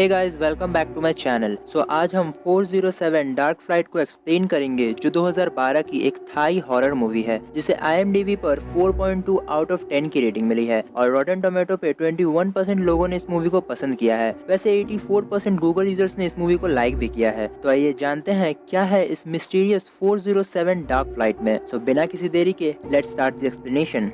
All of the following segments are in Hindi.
Hey guys, welcome back to my channel. आज हम 407 डार्क फ्लाइट को एक्सप्लेन करेंगे, जो 2012 की एक थाई हॉरर मूवी है जिसे IMDb पर 4.2 आउट ऑफ 10 की रेटिंग मिली है और रॉटन टोमेटो पे 21% लोगों ने इस मूवी को पसंद किया है। वैसे 84% गूगल यूजर्स ने इस मूवी को लाइक भी किया है। तो आइए जानते हैं क्या है इस मिस्टीरियस 407 डार्क फ्लाइट में। बिना किसी देरी के let's start the explanation.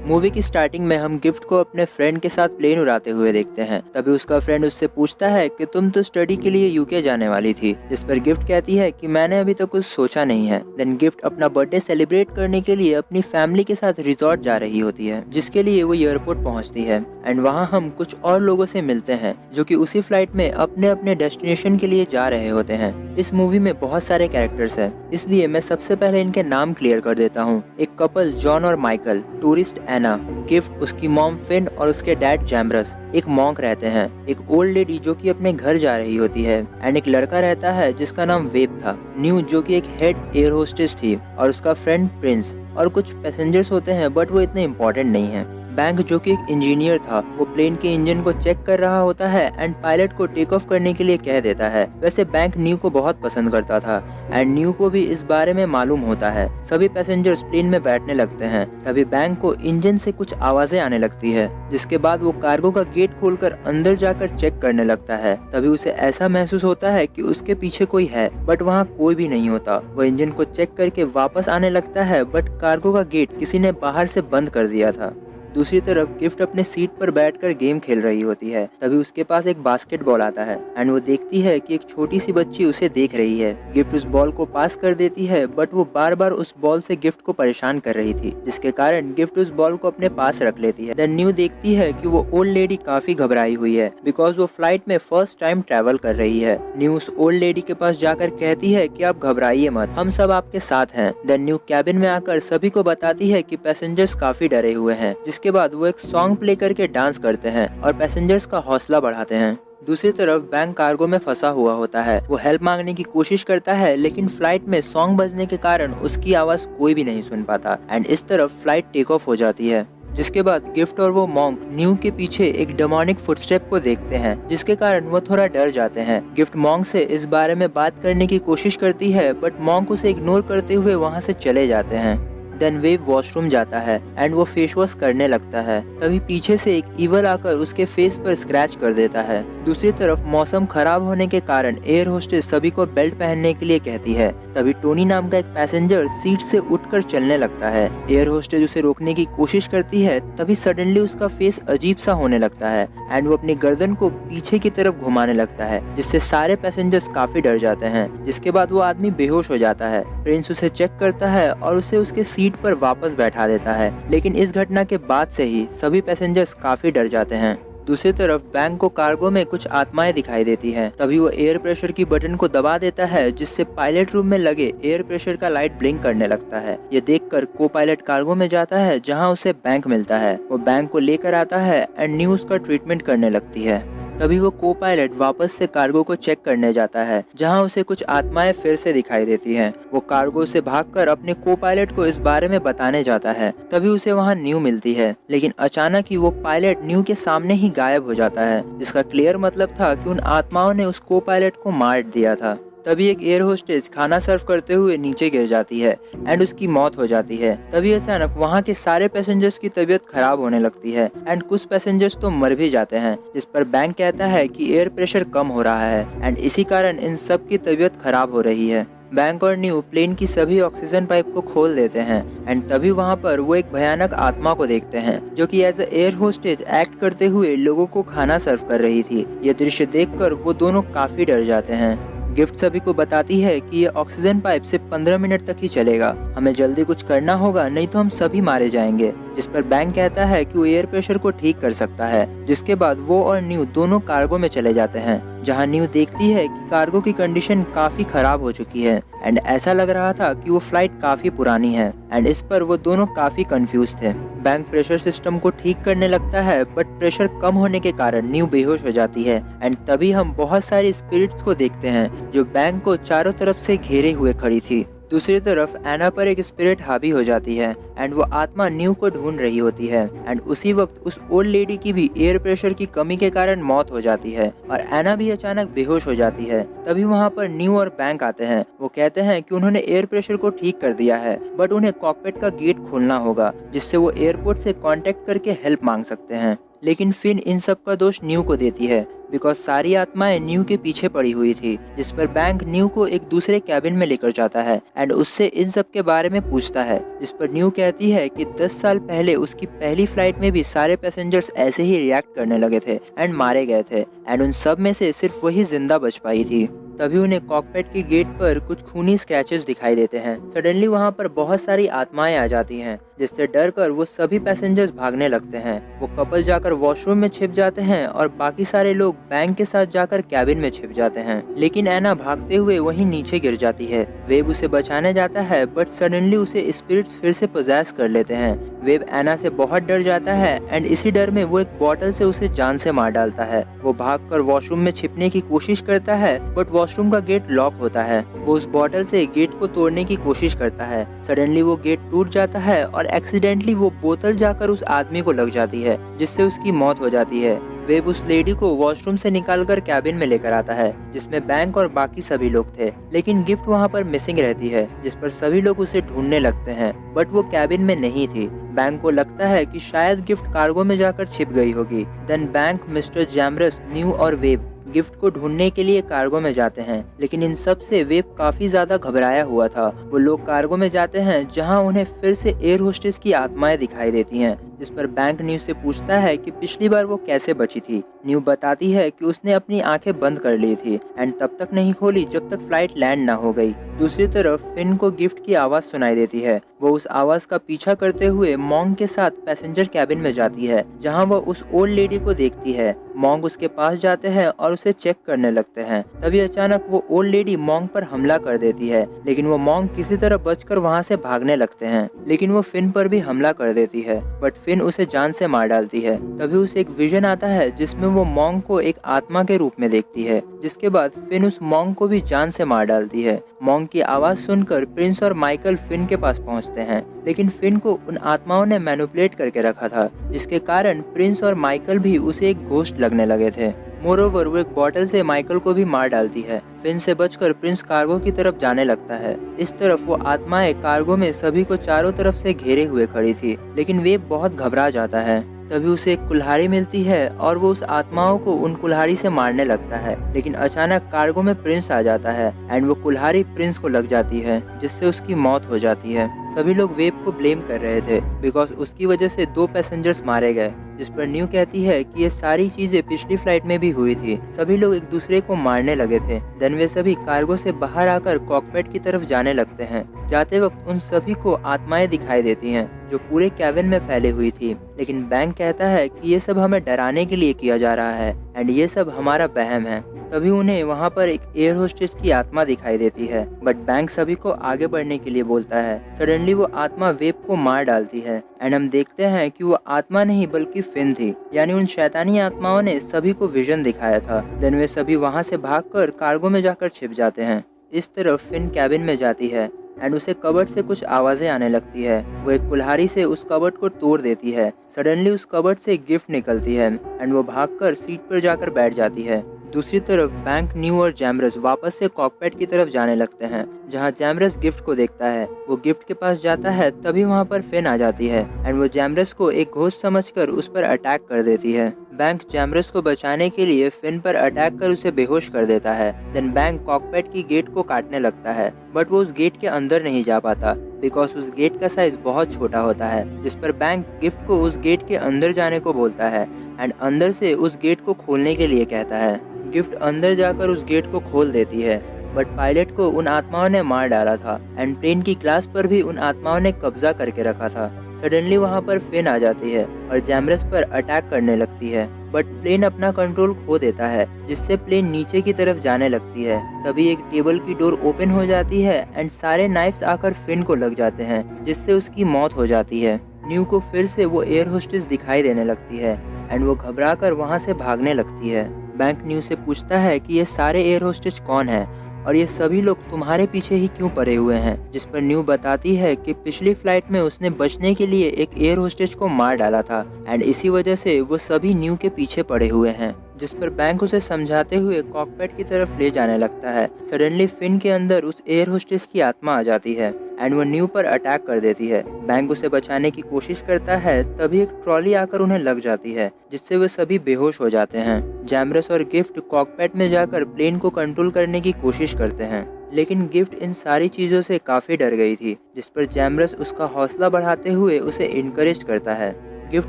Movie की स्टार्टिंग में हम गिफ्ट को अपने फ्रेंड के साथ प्लेन उड़ाते हुए देखते हैं। तभी उसका फ्रेंड उससे पूछता है कि तुम तो स्टडी के लिए यूके जाने वाली थी, जिस पर गिफ्ट कहती है कि मैंने अभी तो कुछ सोचा नहीं है। देन गिफ्ट अपना बर्थडे सेलिब्रेट करने के लिए अपनी फैमिली के साथ रिजॉर्ट जा रही होती है, जिसके लिए वो एयरपोर्ट पहुंचती है। एंड वहाँ हम कुछ और लोगों से मिलते हैं जो कि उसी फ्लाइट में अपने अपने डेस्टिनेशन के लिए जा रहे होते हैं। इस मूवी में बहुत सारे कैरेक्टर्स हैं, इसलिए मैं सबसे पहले इनके नाम क्लियर कर देता हूँ। एक कपल जॉन और माइकल, टूरिस्ट एना, गिफ्ट, उसकी मॉम फिन और उसके डैड जैमरस, एक मॉन्क रहते हैं, एक ओल्ड लेडी जो कि अपने घर जा रही होती है, एंड एक लड़का रहता है जिसका नाम वेब था, न्यू जो कि एक हेड एयर होस्टेस थी, और उसका फ्रेंड प्रिंस, और कुछ पैसेंजर्स होते हैं बट वो इतने इम्पोर्टेंट नहीं है। बैंक जो कि एक इंजीनियर था, वो प्लेन के इंजन को चेक कर रहा होता है एंड पायलट को टेक ऑफ करने के लिए कह देता है। वैसे बैंक न्यू को बहुत पसंद करता था एंड न्यू को भी इस बारे में मालूम होता है। सभी पैसेंजर्स प्लेन में बैठने लगते हैं। तभी बैंक को इंजन से कुछ आवाजें आने लगती है, जिसके बाद वो कार्गो का गेट खोलकर अंदर जाकर चेक करने लगता है। तभी उसे ऐसा महसूस होता है कि उसके पीछे कोई है, बट वहाँ कोई भी नहीं होता। वो इंजन को चेक करके वापस आने लगता है, बट कार्गो का गेट किसी ने बाहर से बंद कर दिया था। दूसरी तरफ गिफ्ट अपने सीट पर बैठकर गेम खेल रही होती है। तभी उसके पास एक बास्केटबॉल आता है एंड वो देखती है कि एक छोटी सी बच्ची उसे देख रही है। गिफ्ट उस बॉल को पास कर देती है, बट वो बार बार उस बॉल से गिफ्ट को परेशान कर रही थी, जिसके कारण गिफ्ट उस बॉल को अपने पास रख लेती है। देन न्यू देखती है कि वो ओल्ड लेडी काफी घबराई हुई है, बिकॉज वो फ्लाइट में फर्स्ट टाइम ट्रेवल कर रही है। न्यू उस ओल्ड लेडी के पास जाकर कहती है कि आप घबराइए मत, हम सब आपके साथ हैं। देन न्यू कैबिन में आकर सभी को बताती है कि पैसेंजर्स काफी डरे हुए हैं, जिसके बाद वो एक सॉन्ग प्ले करके डांस करते हैं और पैसेंजर्स का हौसला बढ़ाते हैं। दूसरी तरफ बैंक कार्गो में फंसा हुआ होता है। वो हेल्प मांगने की कोशिश करता है, लेकिन फ्लाइट में सॉन्ग बजने के कारण उसकी आवाज कोई भी नहीं सुन पाता एंड इस तरफ फ्लाइट टेक ऑफ हो जाती है। जिसके बाद गिफ्ट और वो मॉन्क न्यू के पीछे एक डेमोनिक फुटस्टेप को देखते हैं, जिसके कारण वो थोड़ा डर जाते हैं। गिफ्ट मॉन्क से इस बारे में बात करने की कोशिश करती है, बट मॉन्क उसे इग्नोर करते हुए वहाँ से चले जाते हैं। देन वेव वॉशरूम जाता है एंड वो फेस वॉश करने लगता है। तभी पीछे से एक ईवल आकर उसके फेस पर स्क्रैच कर देता है। दूसरी तरफ मौसम खराब होने के कारण एयर होस्टेस सभी को बेल्ट पहनने के लिए कहती है। तभी टोनी नाम का एक पैसेंजर सीट से उठकर चलने लगता है। एयर होस्टेस उसे रोकने की कोशिश करती है, तभी सडनली उसका फेस अजीब सा होने लगता है एंड वो अपनी गर्दन को पीछे की तरफ घुमाने लगता है, जिससे सारे पैसेंजर्स काफी डर जाते हैं। जिसके बाद वो आदमी बेहोश हो जाता है। प्रिंस उसे चेक करता है और उसे उसके सीट पर वापस बैठा देता है, लेकिन इस घटना के बाद से ही सभी पैसेंजर्स काफी डर जाते हैं। दूसरी तरफ बैंक को कार्गो में कुछ आत्माएं दिखाई देती हैं। तभी वो एयर प्रेशर की बटन को दबा देता है, जिससे पायलट रूम में लगे एयर प्रेशर का लाइट ब्लिंक करने लगता है। ये देखकर को पायलट कार्गो में जाता है, जहां उसे बैंक मिलता है। वो बैंक को लेकर आता है एंड न्यू उसका ट्रीटमेंट करने लगती है। तभी वो को पायलट वापस से कार्गो को चेक करने जाता है, जहां उसे कुछ आत्माएं फिर से दिखाई देती हैं। वो कार्गो से भागकर अपने को पायलट को इस बारे में बताने जाता है। तभी उसे वहां न्यू मिलती है, लेकिन अचानक ही वो पायलट न्यू के सामने ही गायब हो जाता है, जिसका क्लियर मतलब था कि उन आत्माओं ने उस को पायलट को मार दिया था। तभी एक एयर होस्टेस खाना सर्व करते हुए नीचे गिर जाती है एंड उसकी मौत हो जाती है। तभी अचानक वहाँ के सारे पैसेंजर्स की तबीयत खराब होने लगती है एंड कुछ पैसेंजर्स तो मर भी जाते हैं, जिस पर बैंक कहता है कि एयर प्रेशर कम हो रहा है एंड इसी कारण इन सब की तबीयत खराब हो रही है। बैंक और न्यू प्लेन की सभी ऑक्सीजन पाइप को खोल देते हैं एंड तभी वहाँ पर वो एक भयानक आत्मा को देखते हैं, जो कि एज एयर होस्टेस एक्ट करते हुए लोगों को खाना सर्व कर रही थी। ये दृश्य देखकर वो दोनों काफी डर जाते हैं। गिफ्ट सभी को बताती है कि ये ऑक्सीजन पाइप सिर्फ 15 मिनट तक ही चलेगा, हमें जल्दी कुछ करना होगा, नहीं तो हम सभी मारे जाएंगे। जिस पर बैंक कहता है कि वो एयर प्रेशर को ठीक कर सकता है। जिसके बाद वो और न्यू दोनों कार्गो में चले जाते हैं, जहां न्यू देखती है कि कार्गो की कंडीशन काफी खराब हो चुकी है एंड ऐसा लग रहा था कि वो फ्लाइट काफी पुरानी है एंड इस पर वो दोनों काफी कंफ्यूज थे। बैंक प्रेशर सिस्टम को ठीक करने लगता है, बट प्रेशर कम होने के कारण न्यू बेहोश हो जाती है एंड तभी हम बहुत सारी स्पिरिट्स को देखते हैं, जो बैंक को चारों तरफ से घेरे हुए खड़ी थी। दूसरी तरफ एना पर एक स्पिरिट हावी हो जाती है एंड वो आत्मा न्यू को ढूंढ रही होती है एंड उसी वक्त उस ओल्ड लेडी की भी एयर प्रेशर की कमी के कारण मौत हो जाती है और एना भी अचानक बेहोश हो जाती है। तभी वहाँ पर न्यू और बैंक आते हैं। वो कहते हैं कि उन्होंने एयर प्रेशर को ठीक कर दिया है बट उन्हें कॉकपिट का गेट खोलना होगा जिससे वो एयरपोर्ट से कांटेक्ट करके हेल्प मांग सकते हैं। लेकिन फिन इन सब का दोष न्यू को देती है बिकॉज सारी आत्माएं न्यू के पीछे पड़ी हुई थी, जिस पर बैंक न्यू को एक दूसरे कैबिन में लेकर जाता है एंड उससे इन सब के बारे में पूछता है, जिस पर न्यू कहती है कि 10 साल पहले उसकी पहली फ्लाइट में भी सारे पैसेंजर्स ऐसे ही रिएक्ट करने लगे थे एंड मारे गए थे एंड उन सब में से सिर्फ वही जिंदा बच पाई थी। तभी उन्हें कॉकपिट की गेट पर कुछ खूनी स्क्रैचेस दिखाई देते हैं। सडनली वहाँ पर बहुत सारी आत्माएं आ जाती हैं जिससे डर कर वो सभी पैसेंजर्स भागने लगते हैं। वो कपल जाकर वॉशरूम में छिप जाते हैं और बाकी सारे लोग बैंक के साथ जाकर कैबिन में छिप जाते हैं। लेकिन एना भागते हुए वहीं नीचे गिर जाती है। वेब उसे बचाने जाता है बट सडनली उसे स्पिरिट्स फिर से पोजेस कर लेते हैं। वेब एना से बहुत डर जाता है एंड इसी डर में वो एक बॉटल से उसे जान से मार डालता है। वो भागकर वॉशरूम में छिपने की कोशिश करता है बट वॉशरूम का गेट लॉक होता है। वो उस बॉटल से गेट को तोड़ने की कोशिश करता है। सडनली वो गेट टूट जाता है और एक्सीडेंटली वो बोतल जाकर उस आदमी को लग जाती है जिससे उसकी मौत हो जाती है। वेब उस लेडी को वॉशरूम से निकालकर कैबिन में लेकर आता है जिसमें बैंक और बाकी सभी लोग थे, लेकिन गिफ्ट वहाँ पर मिसिंग रहती है जिस पर सभी लोग उसे ढूंढने लगते हैं बट वो कैबिन में नहीं थी। बैंक को लगता है कि शायद गिफ्ट कार्गो में जाकर छिप गई होगी। देन बैंक, मिस्टर जैमरस, न्यू और वेब गिफ्ट को ढूंढने के लिए कार्गो में जाते हैं, लेकिन इन सब से वेब काफी ज्यादा घबराया हुआ था। वो लोग कार्गो में जाते हैं जहां उन्हें फिर से एयर होस्टेस की आत्माएं दिखाई देती हैं, जिस पर बैंक न्यू से पूछता है कि पिछली बार वो कैसे बची थी। न्यू बताती है कि उसने अपनी आंखें बंद कर ली थी एंड तब तक नहीं खोली जब तक फ्लाइट लैंड ना हो गई। दूसरी तरफ फिन को गिफ्ट की आवाज सुनाई देती है। वो उस आवाज का पीछा करते हुए मॉन्ग के साथ पैसेंजर कैबिन में जाती है जहां वो उस ओल्ड लेडी को देखती है। मॉन्ग उसके पास जाते हैं और उसे चेक करने लगते हैं। तभी अचानक वो ओल्ड लेडी मॉन्ग पर हमला कर देती है, लेकिन वो मॉन्ग किसी तरह बचकर वहां से भागने लगते हैं। लेकिन वो फिन पर भी हमला कर देती है बट फिन उसे जान से मार डालती है। तभी उसे एक विजन आता है जिसमें वो मॉन्ग को एक आत्मा के रूप में देखती है, जिसके बाद फिन उस मॉन्ग को भी जान से मार डालती है। मॉन्ग की आवाज सुनकर प्रिंस और माइकल फिन के पास पहुंचते हैं, लेकिन फिन को उन आत्माओं ने मैनिपुलेट करके रखा था, जिसके कारण प्रिंस और माइकल भी उसे एक घोस्ट लगने लगे थे। मोरोवर वो एक बॉटल से माइकल को भी मार डालती है। फिन से बचकर प्रिंस कार्गो की तरफ जाने लगता है। इस तरफ वो आत्माएं कार्गो में सभी को चारों तरफ से घेरे हुए खड़ी थी, लेकिन वेब बहुत घबरा जाता है। तभी उसे एक कुल्हाड़ी मिलती है और वो उस आत्माओं को उन कुल्हाड़ी से मारने लगता है, लेकिन अचानक कार्गो में प्रिंस आ जाता है एंड वो कुल्हाड़ी प्रिंस को लग जाती है जिससे उसकी मौत हो जाती है। सभी लोग वेब को ब्लेम कर रहे थे बिकॉज उसकी वजह से 2 पैसेंजर्स मारे गए, जिस पर न्यू कहती है कि ये सारी चीजें पिछली फ्लाइट में भी हुई थी। सभी लोग एक दूसरे को मारने लगे थे। देन वे सभी कार्गो से बाहर आकर कॉकपिट की तरफ जाने लगते हैं। जाते वक्त उन सभी को आत्माएं दिखाई देती हैं जो पूरे कैबिन में फैली हुई थी, लेकिन बैंक कहता है कि ये सब हमें डराने के लिए किया जा रहा है एंड ये सब हमारा वहम है। तभी उन्हें वहाँ पर एक एयर होस्टेस की आत्मा दिखाई देती है बट बैंक सभी को आगे बढ़ने के लिए बोलता है। सडनली वो आत्मा वेब को मार डालती है एंड हम देखते हैं कि वो आत्मा नहीं बल्कि फिन थी, यानी उन शैतानी आत्माओं ने सभी को विजन दिखाया था। देन वे सभी वहाँ से भागकर कार्गो में जाकर छिप जाते हैं। इस तरफ फिन कैबिन में जाती है एंड उसे कबर्ड से कुछ आवाजें आने लगती है। वो एक कुल्हाड़ी से उस कबर्ड को तोड़ देती है। सडनली उस कबर्ड से एक गिफ्ट निकलती है एंड वो भागकर सीट पर जाकर बैठ जाती है। दूसरी तरफ बैंक, न्यू और जैमरस वापस से कॉकपिट की तरफ जाने लगते हैं जहां जैमरस गिफ्ट को देखता है। वो गिफ्ट के पास जाता है तभी वहां पर फिन आ जाती है एंड वो जैमरस को एक घोस्ट समझकर उस पर अटैक कर देती है। बैंक जैमरस को बचाने के लिए फिन पर अटैक कर उसे बेहोश कर देता है। देन बैंक कॉकपिट की गेट को काटने लगता है बट वो उस गेट के अंदर नहीं जा पाता बिकॉज उस गेट का साइज बहुत छोटा होता है, जिस पर बैंक गिफ्ट को उस गेट के अंदर जाने को बोलता है एंड अंदर से उस गेट को खोलने के लिए कहता है। गिफ्ट अंदर जाकर उस गेट को खोल देती है बट पायलट को उन आत्माओं ने मार डाला था एंड प्लेन की क्लास पर भी उन आत्माओं ने कब्जा करके रखा था। सडनली वहाँ पर फिन आ जाती है और जैमरस पर अटैक करने लगती है बट प्लेन अपना कंट्रोल खो देता है जिससे प्लेन नीचे की तरफ जाने लगती है। तभी एक टेबल की डोर ओपन हो जाती है एंड सारे नाइफ्स आकर फिन को लग जाते हैं जिससे उसकी मौत हो जाती है। न्यू को फिर से वो एयर होस्टेस दिखाई देने लगती है एंड वो घबरा कर वहाँ से भागने लगती है। बैंक न्यू से पूछता है कि ये सारे एयर होस्टेस कौन है और ये सभी लोग तुम्हारे पीछे ही क्यों पड़े हुए हैं। जिस पर न्यू बताती है कि पिछली फ्लाइट में उसने बचने के लिए एक एयर होस्टेज को मार डाला था एंड इसी वजह से वो सभी न्यू के पीछे पड़े हुए हैं। जिस पर बैंक उसे समझाते हुए कॉकपिट की तरफ ले जाने लगता है। सडनली फिन के अंदर उस एयर होस्टेस की आत्मा आ जाती है एंड वो न्यू पर अटैक कर देती है। बैंक उसे बचाने की कोशिश करता है, तभी एक ट्रॉली आकर उन्हें लग जाती है जिससे वे सभी बेहोश हो जाते हैं। जैमरस और गिफ्ट कॉकपिट में जाकर प्लेन को कंट्रोल करने की कोशिश करते हैं, लेकिन गिफ्ट इन सारी चीजों से काफी डर गई थी। जिस पर जैमरस उसका हौसला बढ़ाते हुए उसे इनकरेज करता है। गिफ्ट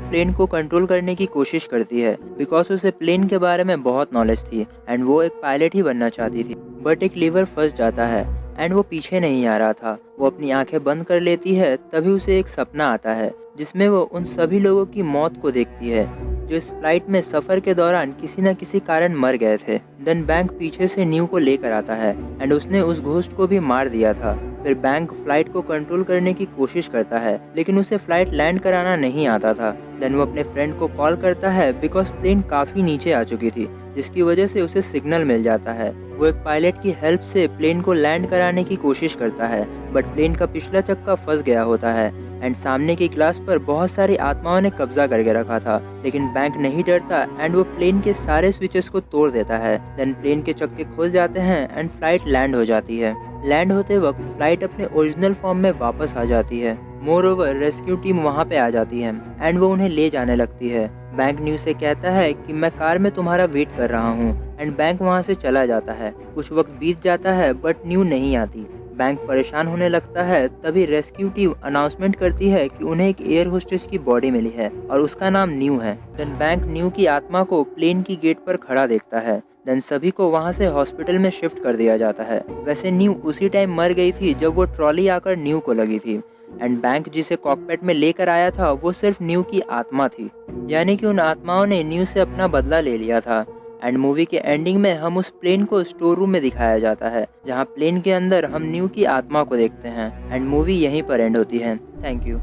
प्लेन को कंट्रोल करने की कोशिश करती है बिकॉज उसे प्लेन के बारे में बहुत नॉलेज थी एंड वो एक पायलट ही बनना चाहती थी। बट एक लीवर फंस जाता है एंड वो पीछे नहीं आ रहा था। वो अपनी आंखें बंद कर लेती है, तभी उसे एक सपना आता है जिसमें वो उन सभी लोगों की मौत को देखती है जो इस फ्लाइट में सफर के दौरान किसी न किसी कारण मर गए थे। देन बैंक पीछे से न्यू को लेकर आता है एंड उसने उस घोस्ट को भी मार दिया था। फिर बैंक फ्लाइट को कंट्रोल करने की कोशिश करता है, लेकिन उसे फ्लाइट लैंड कराना नहीं आता था। देन वो अपने फ्रेंड को कॉल करता है बिकॉज प्लेन काफी नीचे आ चुकी थी, जिसकी वजह से उसे सिग्नल मिल जाता है। वो एक पायलट की हेल्प से प्लेन को लैंड कराने की कोशिश करता है, बट प्लेन का पिछला चक्का फंस गया होता है एंड सामने की क्लास पर बहुत सारी आत्माओं ने कब्जा करके रखा था। लेकिन बैंक नहीं डरता एंड वो प्लेन के सारे स्विचेस को तोड़ देता है। देन प्लेन के चक्के खुल जाते हैं एंड फ्लाइट लैंड हो जाती है। लैंड होते वक्त फ्लाइट अपने ओरिजिनल फॉर्म में वापस आ जाती है। मोर ओवर रेस्क्यू टीम वहाँ पे आ जाती है एंड वो उन्हें ले जाने लगती है। बैंक न्यू से कहता है कि मैं कार में तुम्हारा वेट कर रहा हूँ एंड बैंक वहाँ से चला जाता है। कुछ वक्त बीत जाता है बट न्यू नहीं आती। बैंक परेशान होने लगता है, तभी रेस्क्यू टीम अनाउंसमेंट करती है कि उन्हें एक एयर होस्टेस की बॉडी मिली है और उसका नाम न्यू है। देन बैंक न्यू की आत्मा को प्लेन की गेट पर खड़ा देखता है। देन सभी को वहां से हॉस्पिटल में शिफ्ट कर दिया जाता है। वैसे न्यू उसी टाइम मर गई थी जब वो ट्रॉली आकर न्यू को लगी थी एंड बैंक जिसे कॉकपिट में लेकर आया था वो सिर्फ न्यू की आत्मा थी, यानी कि उन आत्माओं ने न्यू से अपना बदला ले लिया था। एंड मूवी के एंडिंग में हम उस प्लेन को स्टोर रूम में दिखाया जाता है, जहां प्लेन के अंदर हम न्यू की आत्मा को देखते हैं एंड मूवी यहीं पर एंड होती है। Thank you.